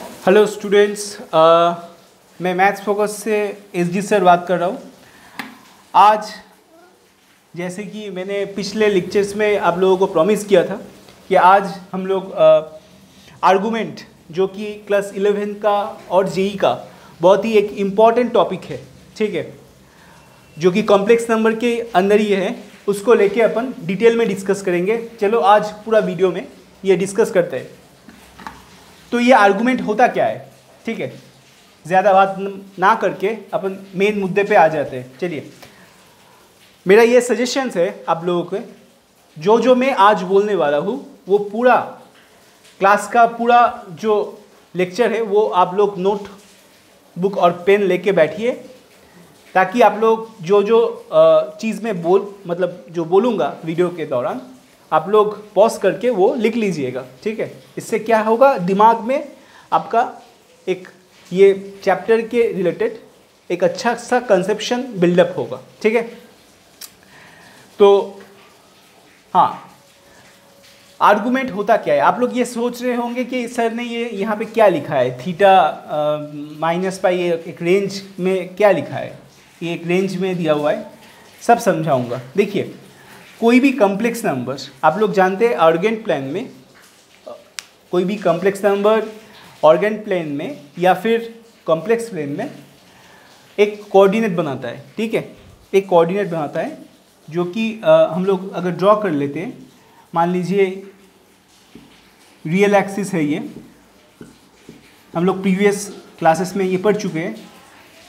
Hello students, मैं maths focus से SD sir बात कर रहा हूँ। आज जैसे कि मैंने पिछले लेक्चर्स में आप लोगों को प्रॉमिस किया था कि आज हम लोग आर्गुमेंट जो कि क्लास 11 का और जेई का बहुत ही एक इम्पॉर्टेंट टॉपिक है, ठीक है, जो कि कॉम्प्लेक्स नंबर के अंदर ही है, उसको लेके अपन डिटेल में डिस्कस करेंगे। चलो आज पूरा वीडियो में ये डिस्कस करते हैं। तो ये आर्गुमेंट होता क्या है, ठीक है, ज़्यादा बात ना करके अपन मेन मुद्दे पे आ जाते हैं। चलिए, मेरा ये सजेशंस है आप लोगों को, जो मैं आज बोलने वाला हूँ वो पूरा क्लास का पूरा जो लेक्चर है वो आप लोग नोट बुक और पेन लेके बैठिए, ताकि आप लोग जो चीज़ में जो बोलूँगा वीडियो के दौरान आप लोग पॉज करके वो लिख लीजिएगा, ठीक है। इससे क्या होगा, दिमाग में आपका एक ये चैप्टर के रिलेटेड एक अच्छा सा कंसेप्शन बिल्डअप होगा, ठीक है। तो हाँ, आर्गुमेंट होता क्या है। आप लोग ये सोच रहे होंगे कि सर ने ये यहाँ पे क्या लिखा है, थीटा माइनस पाई, एक रेंज में क्या लिखा है, ये एक रेंज में दिया हुआ है, सब समझाऊंगा। देखिए, कोई भी कॉम्प्लेक्स नंबर आप लोग जानते हैं ऑर्गेन प्लेन में, कोई भी कॉम्प्लेक्स नंबर ऑर्गेन प्लेन में या फिर कॉम्प्लेक्स प्लेन में एक कोऑर्डिनेट बनाता है, ठीक है, एक कोऑर्डिनेट बनाता है जो कि हम लोग अगर ड्रॉ कर लेते हैं, मान लीजिए रियल एक्सिस है ये, हम लोग प्रीवियस क्लासेस में ये पढ़ चुके हैं,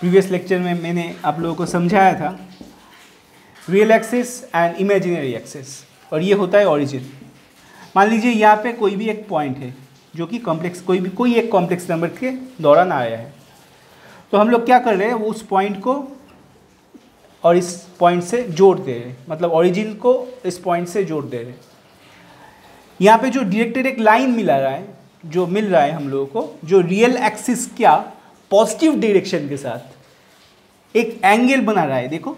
प्रीवियस लेक्चर में मैंने आप लोगों को समझाया था real axis and imaginary axis, और ये होता है ओरिजिन। मान लीजिए यहाँ पे कोई भी एक पॉइंट है जो कि कॉम्प्लेक्स कोई एक कॉम्प्लेक्स नंबर के दौरान आया है, तो हम लोग क्या कर रहे हैं, वो उस पॉइंट को और इस पॉइंट से जोड़ दे रहे हैं, मतलब ओरिजिन को इस पॉइंट से जोड़ दे रहे हैं। यहाँ पे जो डायरेक्टेड एक लाइन मिल रहा है हम लोगों को, जो रियल एक्सिस क्या पॉजिटिव डायरेक्शन के साथ एक एंगल बना रहा है, देखो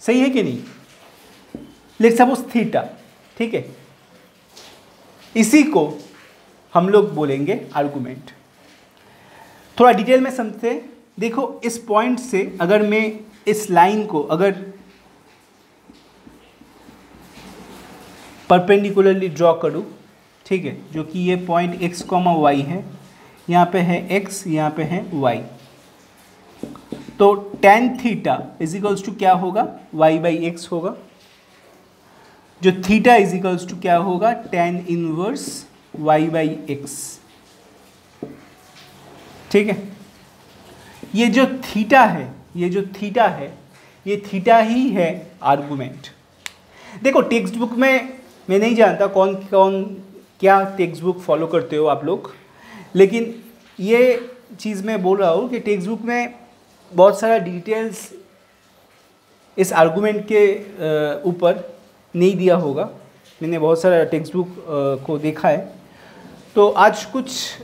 सही है कि नहीं, लेट्स सपोज थीटा, ठीक है। इसी को हम लोग बोलेंगे आर्गुमेंट। थोड़ा डिटेल में समझते हैं। देखो, इस पॉइंट से अगर मैं इस लाइन को अगर परपेंडिकुलरली ड्रॉ करूं, ठीक है, जो कि ये पॉइंट x, y है, यहाँ पे है x, यहाँ पे है y, तो tan theta is equals to क्या होगा, y बाई एक्स होगा, जो थीटा इज इक्वल्स टू क्या होगा, tan inverse y by x, ठीक है। ये जो थीटा है, ये थीटा ही है आर्गुमेंट। देखो, टेक्स्ट बुक में मैं नहीं जानता कौन कौन क्या टेक्स्ट बुक फॉलो करते हो आप लोग, लेकिन ये चीज़ मैं बोल रहा हूँ कि टेक्स्ट बुक में बहुत सारा डिटेल्स इस आर्गुमेंट के ऊपर नहीं दिया होगा। मैंने बहुत सारा टेक्स्ट बुक को देखा है, तो आज कुछ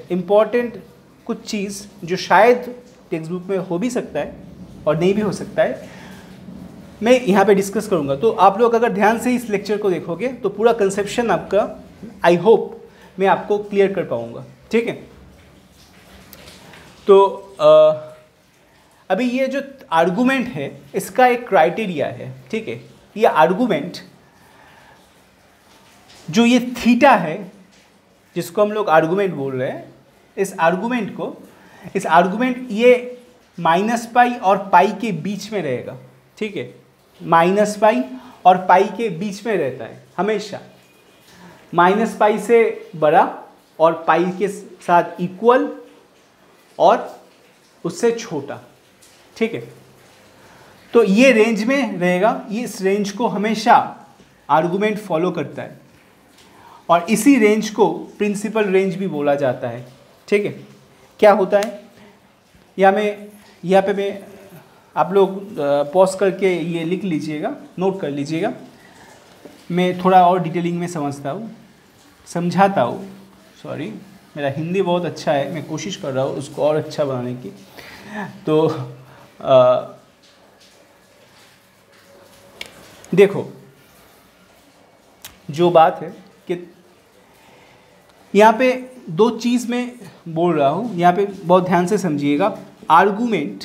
चीज़ जो शायद टेक्स्ट बुक में हो भी सकता है और नहीं भी हो सकता है, मैं यहाँ पे डिस्कस करूँगा। तो आप लोग अगर ध्यान से इस लेक्चर को देखोगे तो पूरा कंसेप्शन आपका, आई होप मैं आपको क्लियर कर पाऊँगा, ठीक है। तो अभी ये जो आर्गुमेंट है इसका एक क्राइटेरिया है, ठीक है। ये आर्गुमेंट जो ये थीटा है जिसको हम लोग आर्गुमेंट बोल रहे हैं, इस आर्गुमेंट ये माइनस पाई और पाई के बीच में रहेगा, ठीक है। माइनस पाई और पाई के बीच में रहता है हमेशा, माइनस पाई से बड़ा और पाई के साथ इक्वल और उससे छोटा, ठीक है। तो ये रेंज में रहेगा, ये इस रेंज को हमेशा आर्गुमेंट फॉलो करता है, और इसी रेंज को प्रिंसिपल रेंज भी बोला जाता है, ठीक है। क्या होता है, यहाँ पे मैं आप लोग पॉज करके ये लिख लीजिएगा, नोट कर लीजिएगा, मैं थोड़ा और डिटेलिंग में समझाता हूँ। सॉरी, मेरा हिंदी बहुत अच्छा है, मैं कोशिश कर रहा हूँ उसको और अच्छा बनाने की। तो देखो, जो बात है कि यहाँ पे दो चीज़ मैं बोल रहा हूँ, यहाँ पे बहुत ध्यान से समझिएगा। आर्गूमेंट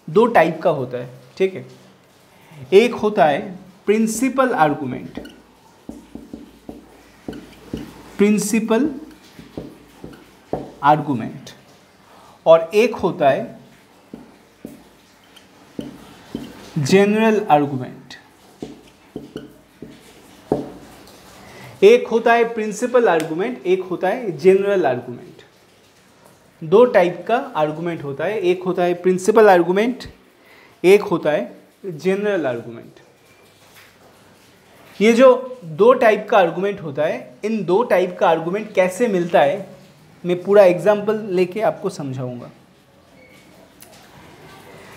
दो टाइप का होता है, ठीक है। एक होता है प्रिंसिपल आर्गूमेंट, प्रिंसिपल आर्गूमेंट, और एक होता है जनरल आर्गूमेंट। एक होता है प्रिंसिपल आर्गूमेंट, एक होता है जनरल आर्गूमेंट। दो टाइप का आर्गूमेंट होता है, एक होता है प्रिंसिपल आर्गूमेंट, एक होता है जनरल आर्गूमेंट। ये जो दो टाइप का आर्गूमेंट होता है, इन दो टाइप का आर्गूमेंट कैसे मिलता है मैं पूरा एग्जांपल लेके आपको समझाऊंगा।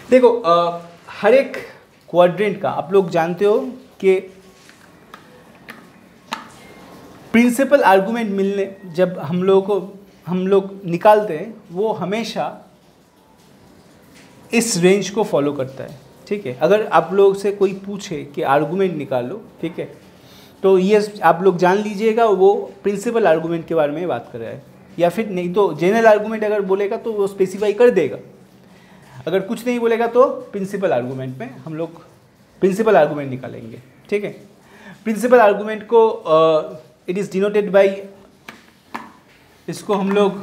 देखो हर एक क्वाड्रेंट का आप लोग जानते हो कि प्रिंसिपल आर्गूमेंट मिलने जब हम लोग निकालते हैं वो हमेशा इस रेंज को फॉलो करता है, ठीक है। अगर आप लोग से कोई पूछे कि आर्गूमेंट निकालो, ठीक है, तो ये आप लोग जान लीजिएगा वो प्रिंसिपल आर्गूमेंट के बारे में बात कर रहा है, या फिर नहीं तो जनरल आर्गूमेंट अगर बोलेगा तो वो स्पेसिफाई कर देगा। अगर कुछ नहीं बोलेगा तो प्रिंसिपल आर्गूमेंट में हम लोग प्रिंसिपल आर्गूमेंट निकालेंगे, ठीक है। प्रिंसिपल आर्गूमेंट को इट इज़ डिनोटेड बाई, इसको हम लोग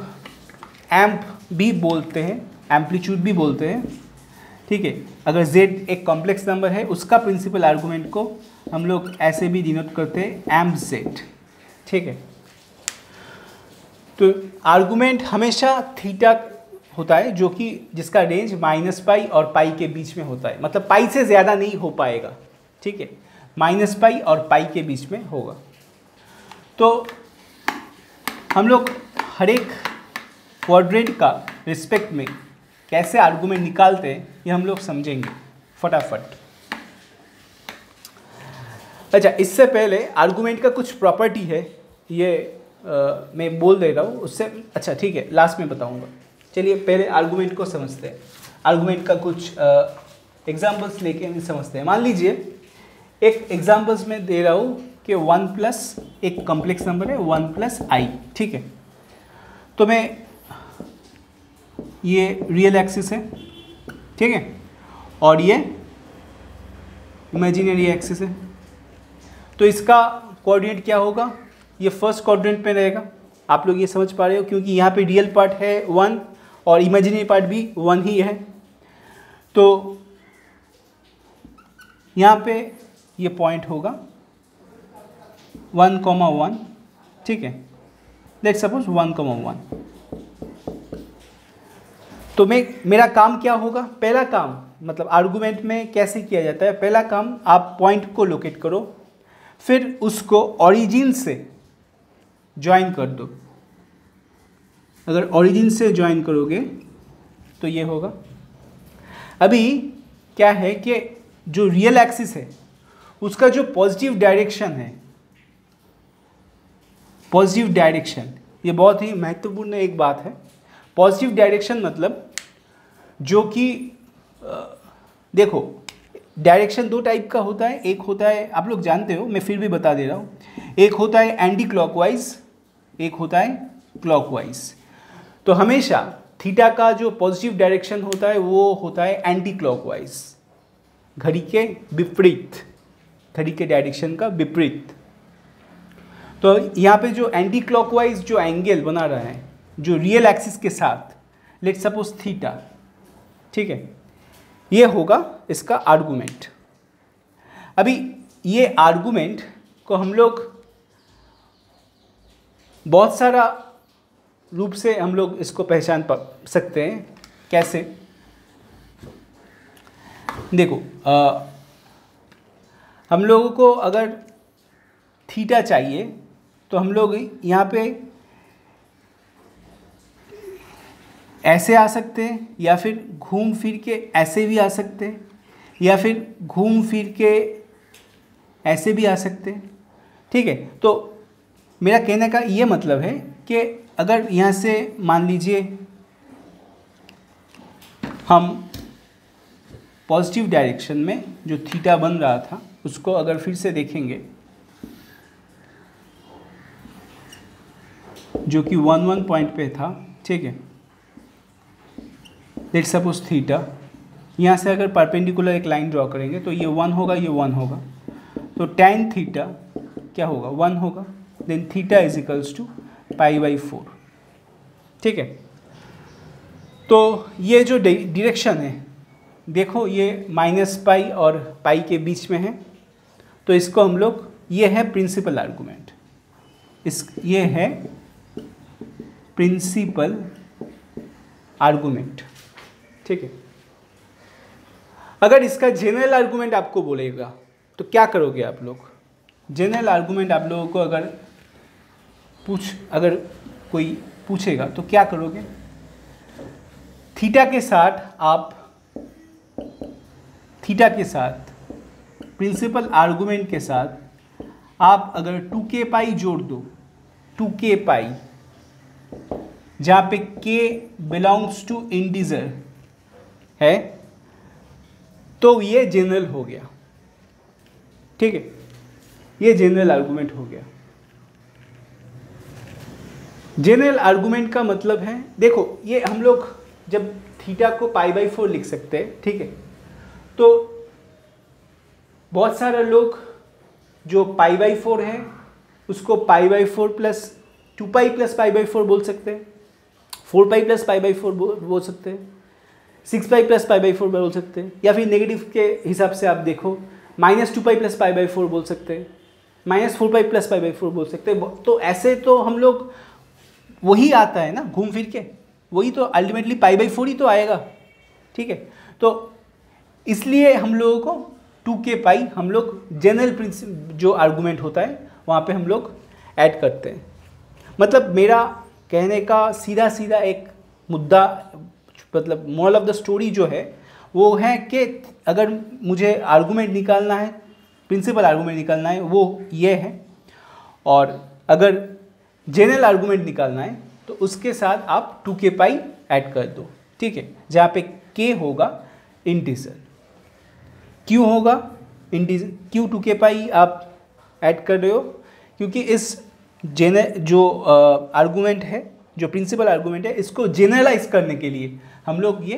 एम्प भी बोलते हैं, एम्पलीट्यूड भी बोलते हैं, ठीक है। अगर z एक कॉम्प्लेक्स नंबर है उसका प्रिंसिपल आर्गूमेंट को हम लोग ऐसे भी डिनोट करते हैं एम्प z, ठीक है। तो आर्गूमेंट हमेशा थीटा होता है जो कि जिसका रेंज -π और पाई के बीच में होता है, मतलब पाई से ज़्यादा नहीं हो पाएगा, ठीक है, -π और पाई के बीच में होगा। तो हम लोग हर एक क्वाड्रेंट का रिस्पेक्ट में कैसे आर्गूमेंट निकालते हैं ये हम लोग समझेंगे फटाफट। अच्छा, इससे पहले आर्गूमेंट का कुछ प्रॉपर्टी है, ये मैं बोल दे रहा हूँ उससे, अच्छा ठीक है, लास्ट में बताऊँगा। चलिए पहले आर्गूमेंट को समझते हैं, आर्गूमेंट का कुछ एग्जांपल्स लेके हम समझते हैं। मान लीजिए एक एग्जांपल्स में दे रहा हूँ कि 1+ एक कॉम्प्लेक्स नंबर है 1+ i, ठीक है। तो मैं ये रियल एक्सिस है, ठीक है, और ये इमेजिनरी एक्सिस है। तो इसका कोऑर्डिनेट क्या होगा, ये फर्स्ट क्वाड्रेंट में रहेगा। आप लोग ये समझ पा रहे हो क्योंकि यहाँ पे रियल पार्ट है 1 और इमेजिनरी पार्ट भी 1 ही है। तो यहाँ पे ये पॉइंट होगा 1,1, ठीक है, लेट्स सपोज 1,1। तो मेरा काम क्या होगा, पहला काम मतलब आर्गूमेंट में कैसे किया जाता है, पहला काम आप पॉइंट को लोकेट करो, फिर उसको ओरिजिन से ज्वाइन कर दो। अगर ओरिजिन से ज्वाइन करोगे तो ये होगा। अभी क्या है कि जो रियल एक्सिस है उसका जो पॉजिटिव डायरेक्शन है, पॉजिटिव डायरेक्शन, ये बहुत ही महत्वपूर्ण एक बात है। पॉजिटिव डायरेक्शन मतलब जो कि देखो डायरेक्शन दो टाइप का होता है, एक होता है आप लोग जानते हो, मैं फिर भी बता दे रहा हूँ, एक होता है एंटी क्लॉकवाइज, एक होता है क्लॉकवाइज। तो हमेशा थीटा का जो पॉजिटिव डायरेक्शन होता है वो होता है एंटी क्लॉकवाइज, घड़ी के विपरीत, घड़ी के डायरेक्शन का विपरीत। तो यहाँ पे जो एंटी क्लॉकवाइज जो एंगल बना रहा है जो रियल एक्सिस के साथ, लेट्स सपोज थीटा, ठीक है, ये होगा इसका आर्गूमेंट। अभी ये आर्गूमेंट को हम लोग बहुत सारा रूप से हम लोग इसको पहचान सकते हैं। कैसे, देखो हम लोगों को अगर थीटा चाहिए तो हम लोग यहाँ पे ऐसे आ सकते हैं, या फिर घूम फिर के ऐसे भी आ सकते हैं, या फिर घूम फिर के ऐसे भी आ सकते हैं, ठीक है। तो मेरा कहने का ये मतलब है कि अगर यहाँ से मान लीजिए हम पॉजिटिव डायरेक्शन में जो थीटा बन रहा था उसको अगर फिर से देखेंगे जो कि 1 पॉइंट पे था, ठीक है, लेट्स सपोज थीटा, यहाँ से अगर परपेंडिकुलर एक लाइन ड्रॉ करेंगे तो ये 1 होगा, ये 1 होगा, तो tan थीटा क्या होगा, 1 होगा, then theta is equals to π/4, ठीक है। तो ये जो डायरेक्शन है, देखो ये -π और पाई के बीच में है, तो इसको हम लोग, ये है प्रिंसिपल आर्गूमेंट, ये है प्रिंसिपल आर्गूमेंट, ठीक है। अगर इसका जनरल आर्गूमेंट आपको बोलेगा तो क्या करोगे आप लोग? जनरल आर्गूमेंट आप लोगों को अगर कोई पूछेगा तो क्या करोगे? थीटा के साथ प्रिंसिपल आर्गूमेंट के साथ आप अगर 2k पाई जोड़ दो, 2k पाई, जहाँ पे k बिलोंग्स टू इंटीजर है, तो ये जनरल हो गया, ठीक है, ये जनरल आर्गूमेंट हो गया। जनरल आर्गूमेंट का मतलब है, देखो ये हम लोग जब थीटा को π/4 लिख सकते हैं, ठीक है, तो बहुत सारे लोग जो π/4 है उसको π/4 प्लस 2π प्लस π/4 बोल सकते हैं, 4π प्लस π/4 बोल सकते हैं, 6π प्लस π/4 बोल सकते हैं, या फिर नेगेटिव के हिसाब से आप देखो -2π प्लस π/4 बोल सकते हैं, -4π प्लस π/4 बोल सकते हैं। तो ऐसे तो हम लोग वही आता है ना, घूम फिर के वही तो अल्टीमेटली π/4 ही तो आएगा, ठीक है। तो इसलिए हम लोगों को 2k पाई हम लोग जनरल प्रिंसिपल जो आर्गूमेंट होता है वहाँ पे हम लोग ऐड करते हैं। मतलब मेरा कहने का सीधा सीधा एक मुद्दा, मतलब मोरल ऑफ द स्टोरी जो है वो है कि अगर मुझे आर्गूमेंट निकालना है, प्रिंसिपल आर्गूमेंट निकालना है, वो ये है, और अगर जनरल आर्गूमेंट निकालना है तो उसके साथ आप 2k पाई ऐड कर दो, ठीक है, जहाँ पे k होगा इंटीजर, q होगा इंटीजर, q 2k पाई आप ऐड कर रहे हो, क्योंकि इस जो आर्गूमेंट है, जो प्रिंसिपल आर्गूमेंट है, इसको जनरलाइज करने के लिए हम लोग ये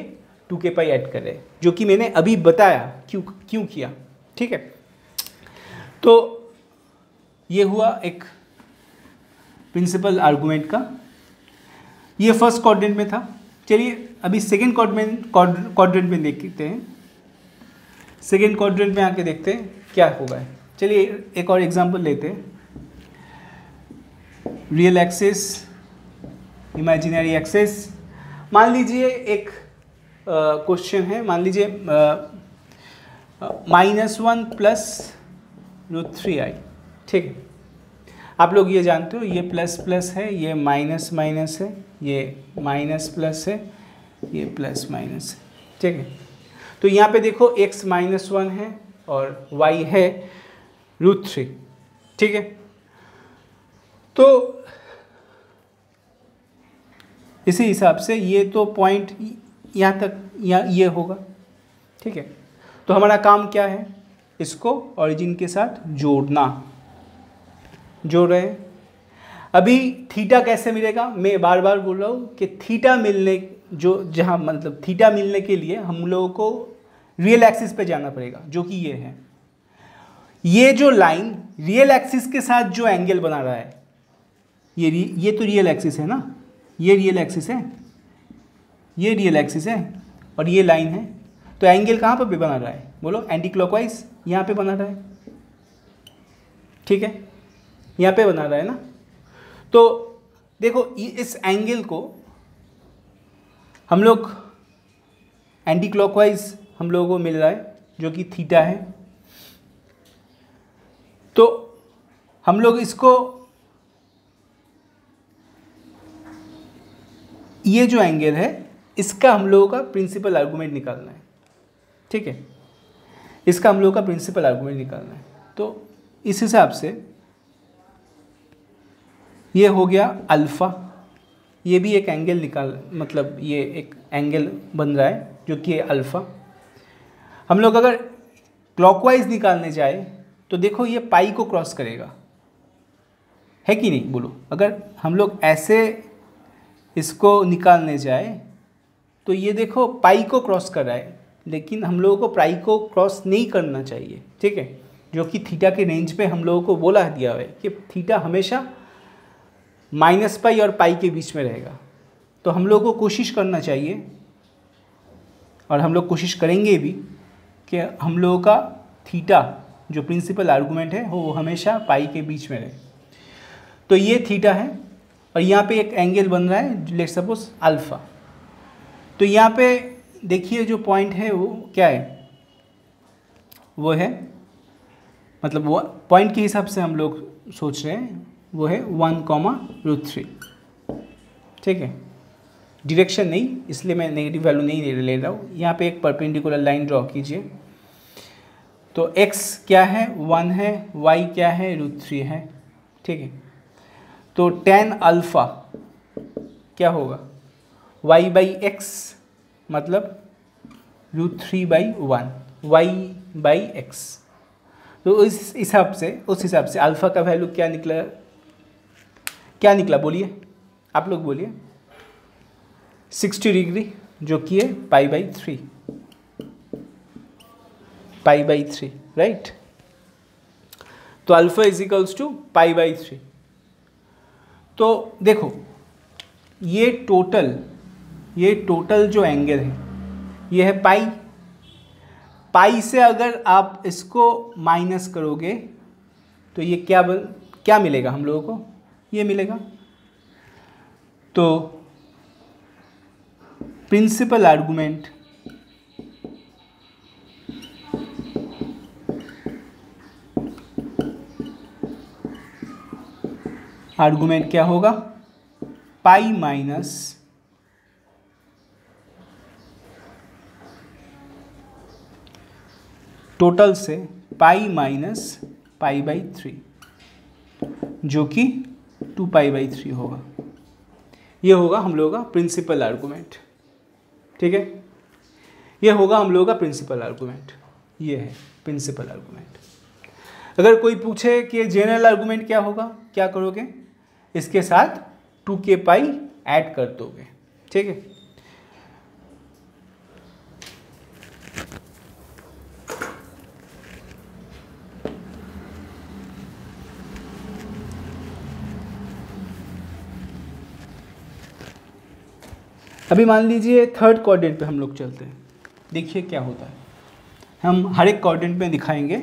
2k पाई ऐड कर रहे हैं, जो कि मैंने अभी बताया क्यों किया, ठीक है। तो ये हुआ एक प्रिंसिपल आर्गूमेंट का, ये फर्स्ट क्वाड्रेंट में था। चलिए अभी सेकंड क्वाड्रेंट में देखते हैं, सेकंड क्वाड्रेंट में आके देखते हैं क्या होगा। चलिए एक और एग्जांपल लेते हैं, रियल एक्सिस, इमेजिनरी एक्सिस। मान लीजिए एक क्वेश्चन है, मान लीजिए -1 प्लस √3i, ठीक है। आप लोग ये जानते हो, ये प्लस प्लस है, ये माइनस माइनस है, ये माइनस प्लस है, ये प्लस माइनस है, ठीक है। तो यहाँ पे देखो x -1 है और y है √3, ठीक है। तो इसी हिसाब से ये तो पॉइंट यहाँ तक ये होगा, ठीक है। तो हमारा काम क्या है, इसको ओरिजिन के साथ जोड़ रहे हैं। अभी थीटा कैसे मिलेगा, मैं बार बार बोल रहा हूँ कि थीटा मिलने मतलब थीटा मिलने के लिए हम लोगों को रियल एक्सिस पे जाना पड़ेगा, जो कि ये है। ये जो लाइन रियल एक्सिस के साथ जो एंगल बना रहा है, ये तो रियल एक्सिस है ना, ये रियल एक्सिस है, ये रियल एक्सिस है, और ये लाइन है। तो एंगल कहाँ पर बना रहा है, बोलो, एंटी क्लॉकवाइज यहाँ पे बना रहा है, ठीक है, यहाँ पे बना रहा है ना। तो देखो इस एंगल को हम लोग एंटी क्लॉकवाइज हम लोगों को मिल रहा है, जो कि थीटा है। तो हम लोग इसको, ये जो एंगल है इसका हम लोगों का प्रिंसिपल आर्गूमेंट निकालना है, ठीक है, इसका हम लोगों का प्रिंसिपल आर्गूमेंट निकालना है। तो इस हिसाब से ये हो गया अल्फ़ा, ये भी एक एंगल मतलब ये एक एंगल बन रहा है जो कि अल्फ़ा। हम लोग अगर क्लॉकवाइज निकालने जाए तो देखो ये पाई को क्रॉस करेगा, है कि नहीं बोलो। अगर हम लोग ऐसे इसको निकालने जाए तो ये देखो पाई को क्रॉस कर रहा है, लेकिन हम लोगों को पाई को क्रॉस नहीं करना चाहिए, ठीक है, जो कि थीटा के रेंज पे हम लोगों को बोला दिया हुआ है कि थीटा हमेशा माइनस पाई और पाई के बीच में रहेगा। तो हम लोगों को कोशिश करना चाहिए, और हम लोग कोशिश करेंगे भी, कि हम लोगों का थीटा जो प्रिंसिपल आर्गूमेंट है वो हमेशा पाई के बीच में रहे। तो ये थीटा है और यहाँ पे एक एंगल बन रहा है, लेट्स सपोज अल्फ़ा। तो यहाँ पे देखिए जो पॉइंट है वो क्या है, वो है, मतलब वो पॉइंट के हिसाब से हम लोग सोच रहे हैं, वो है 1,√3, ठीक है। डायरेक्शन नहीं, इसलिए मैं नेगेटिव वैल्यू नहीं ले रहा हूँ। यहाँ पे एक परपेंडिकुलर लाइन ड्रॉ कीजिए। तो x क्या है, 1 है, y क्या है, √3 है, ठीक है। तो tan अल्फ़ा क्या होगा, y/x मतलब √3/1 y/x। तो उस हिसाब से अल्फ़ा का वैल्यू क्या निकला बोलिए, आप लोग बोलिए, 60 डिग्री, जो कि है π/3, राइट। तो अल्फ़ा इज टू π/3। तो देखो ये टोटल जो एंगल है ये है पाई से अगर आप इसको माइनस करोगे तो ये क्या मिलेगा हम लोगों को, ये मिलेगा। तो प्रिंसिपल आर्गुमेंट क्या होगा, पाई माइनस टोटल से पाई माइनस π/3, जो कि 2π/3 होगा। ये होगा हम लोगों का प्रिंसिपल आर्गुमेंट, ठीक है। ये होगा हम लोगों का प्रिंसिपल आर्गुमेंट, ये है प्रिंसिपल आर्गुमेंट। अगर कोई पूछे कि जनरल आर्गुमेंट क्या होगा, क्या करोगे, इसके साथ 2k पाई ऐड कर दोगे, ठीक है। अभी मान लीजिए थर्ड क्वाड्रेंट पे हम लोग चलते हैं, देखिए क्या होता है। हम हर एक क्वाड्रेंट में दिखाएंगे।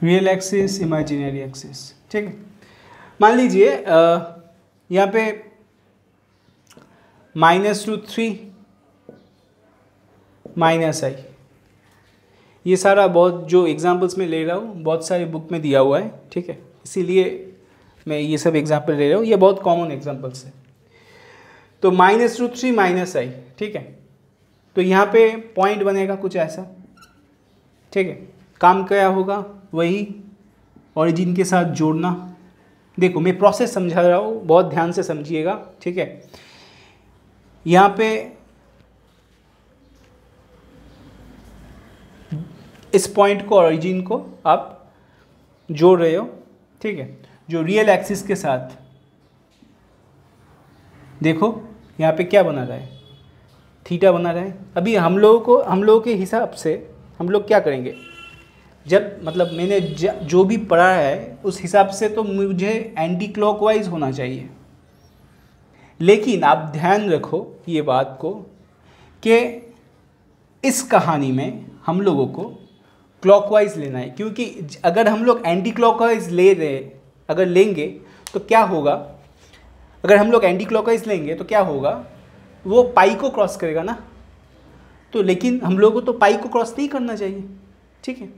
रियल एक्सिस, इमेजिनरी एक्सिस, ठीक है। मान लीजिए यहाँ पे -√3 -i, ये सारा बहुत जो एग्जांपल्स में ले रहा हूँ बहुत सारे बुक में दिया हुआ है, ठीक है, इसीलिए मैं ये सब एग्जांपल ले रहा हूँ, ये बहुत कॉमन एग्जांपल्स है। तो -√3 -i, ठीक है। तो यहाँ पे पॉइंट बनेगा कुछ ऐसा, ठीक है। काम क्या होगा, वही ओरिजिन के साथ जोड़ना। देखो मैं प्रोसेस समझा रहा हूँ, बहुत ध्यान से समझिएगा, ठीक है। यहाँ पे इस पॉइंट को, ओरिजिन को आप जोड़ रहे हो, ठीक है, जो रियल एक्सिस के साथ। देखो यहाँ पे क्या बना रहा है, थीटा बना रहा है। अभी हम लोगों के हिसाब से हम लोग क्या करेंगे, जब मतलब मैंने जो भी पढ़ा है उस हिसाब से तो मुझे एंटी क्लॉकवाइज होना चाहिए, लेकिन आप ध्यान रखो ये बात को कि इस कहानी में हम लोगों को क्लॉकवाइज लेना है, क्योंकि अगर हम लोग एंटी क्लॉकवाइज लेंगे तो क्या होगा, अगर हम लोग एंटी क्लॉकवाइज लेंगे तो क्या होगा, वो पाई को क्रॉस करेगा ना। तो लेकिन हम लोगों को तो पाई को क्रॉस नहीं करना चाहिए, ठीक है।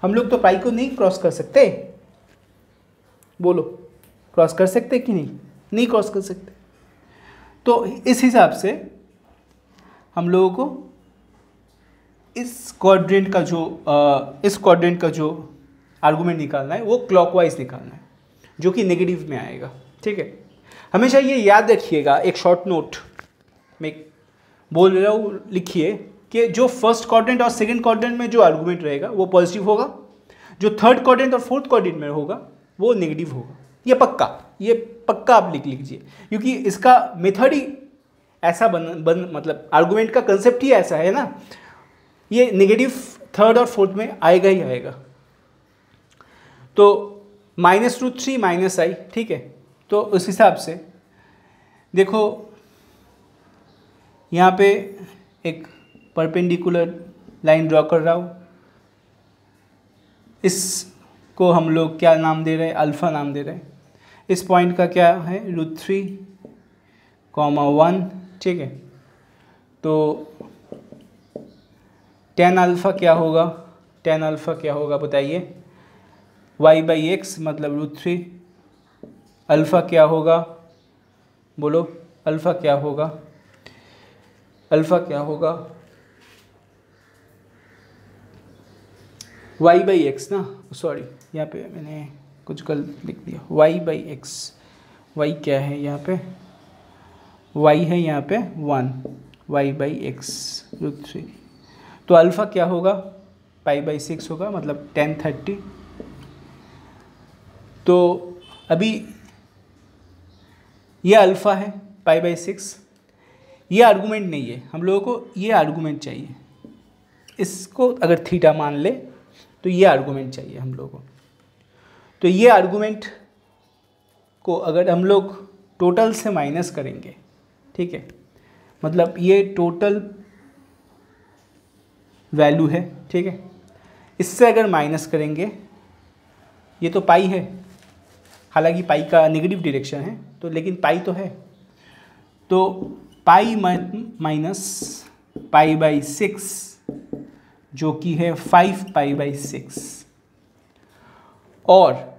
हम लोग तो पाई को नहीं क्रॉस कर सकते, बोलो क्रॉस कर सकते कि नहीं क्रॉस कर सकते। तो इस हिसाब से हम लोगों को इस क्वाड्रेंट का जो आर्गुमेंट निकालना है वो क्लॉकवाइज निकालना है, जो कि नेगेटिव में आएगा, ठीक है। हमेशा ये याद रखिएगा, एक शॉर्ट नोट में बोल रहा हूँ, लिखिए कि जो फर्स्ट क्वाड्रेंट और सेकंड क्वाड्रेंट में जो आर्गूमेंट रहेगा वो पॉजिटिव होगा, जो थर्ड क्वाड्रेंट और फोर्थ क्वाड्रेंट में होगा वो नेगेटिव होगा। ये पक्का आप लिख लीजिए, क्योंकि इसका मेथड ही ऐसा मतलब आर्गूमेंट का कंसेप्ट ही ऐसा है ना, ये नेगेटिव थर्ड और फोर्थ में आएगा ही आएगा। तो -√3 -i, ठीक है। तो उस हिसाब से देखो यहाँ पे एक परपेंडिकुलर लाइन ड्रॉ कर रहा हूँ, इसको हम लोग क्या नाम दे रहे हैं, अल्फ़ा नाम दे रहे हैं। इस पॉइंट का क्या है, √3, 1, ठीक है। तो tan अल्फ़ा क्या होगा, tan अल्फ़ा क्या होगा बताइए, y/x मतलब √3, अल्फ़ा क्या होगा, बोलो अल्फ़ा क्या होगा, अल्फ़ा क्या होगा, y/x ना, सॉरी यहाँ पे मैंने कुछ गलत लिख दिया, y/x, y क्या है यहाँ पे, y है यहाँ पे 1, y/x √3, तो अल्फ़ा क्या होगा, π/6 होगा, मतलब tan 30। तो अभी ये अल्फ़ा है π/6, ये आर्गूमेंट नहीं है, हम लोगों को ये आर्गूमेंट चाहिए। इसको अगर थीटा मान ले तो ये आर्गूमेंट चाहिए हम लोगों को। तो ये आर्गूमेंट को अगर हम लोग टोटल से माइनस करेंगे, ठीक है, मतलब ये टोटल वैल्यू है, ठीक है, इससे अगर माइनस करेंगे, ये तो पाई है, हालांकि पाई का नेगेटिव डायरेक्शन है, तो लेकिन पाई तो है, तो पाई माइनस π/6 जो कि है 5π/6, और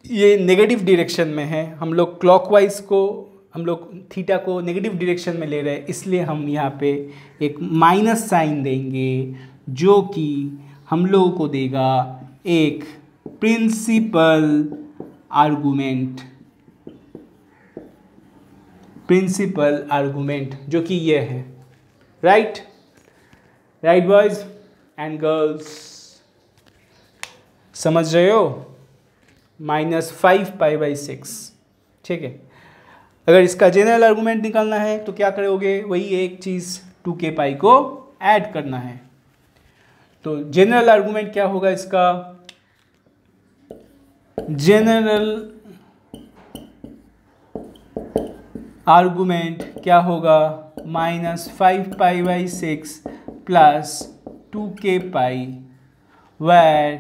ये नेगेटिव डायरेक्शन में है, हम लोग क्लॉकवाइज को, हम लोग थीटा को नेगेटिव डायरेक्शन में ले रहे हैं, इसलिए हम यहाँ पे एक माइनस साइन देंगे जो कि हम लोगों को देगा एक प्रिंसिपल आर्गूमेंट जो कि ये है, राइट बॉयज एंड गर्ल्स, समझ रहे हो, -5π/6, ठीक है। अगर इसका जनरल आर्गूमेंट निकालना है तो क्या करोगे, वही एक चीज़ 2k को ऐड करना है। तो जनरल आर्गूमेंट क्या होगा इसका, जनरल आर्गूमेंट क्या होगा, -5π/6 + 2k, where